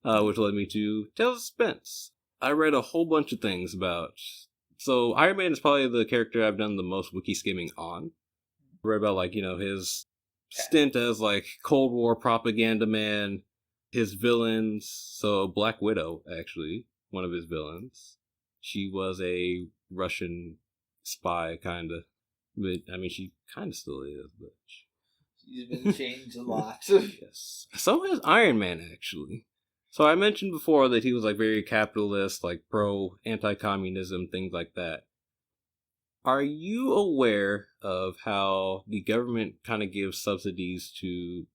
which led me to Tales of Suspense. I read a whole bunch of things about. So Iron Man is probably the character I've done the most wiki skimming on. I read about his Okay. stint as Cold War propaganda man, his villains. So Black Widow, actually, one of his villains. She was a Russian spy, kind of. I mean, she kind of still is, but He's been changed a lot. yes. So has Iron Man, actually. So I mentioned before that he was very capitalist, pro anti communism, things like that. Are you aware of how the government kind of gives subsidies to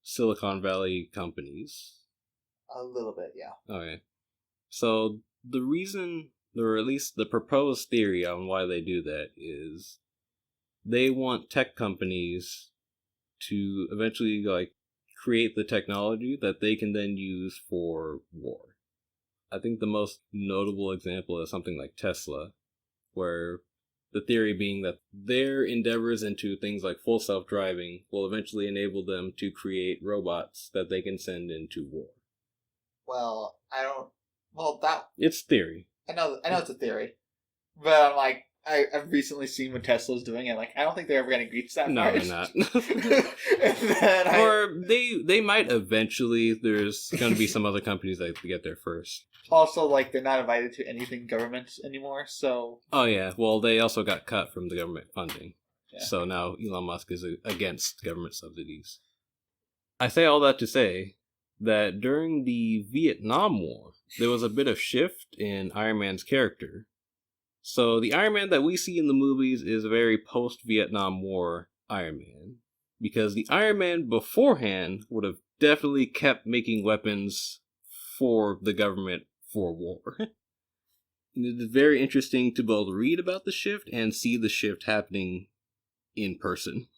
Silicon Valley companies? A little bit, yeah. Okay. So the reason, or at least the proposed theory on why they do that is they want tech companies to eventually create the technology that they can then use for war. I think the most notable example is something like Tesla, where the theory being that their endeavors into things like full self driving will eventually enable them to create robots that they can send into war. Well, I don't. Well, that It's theory. I know it's a theory, but I'm like, I've recently seen what Tesla's doing, and I don't think they're ever going to reach that No, part. they're not. And then Or they might eventually. There's going to be some other companies that get there first. also they're not invited to anything government anymore, so Oh yeah, well they also got cut from the government funding. yeah. So now Elon Musk is against government subsidies. I say all that to say that during the Vietnam War, there was a bit of shift in Iron Man's character. So the Iron Man that we see in the movies is a very post-Vietnam War Iron Man. Because the Iron Man beforehand would have definitely kept making weapons for the government for war. It's very interesting to both read about the shift and see the shift happening in person.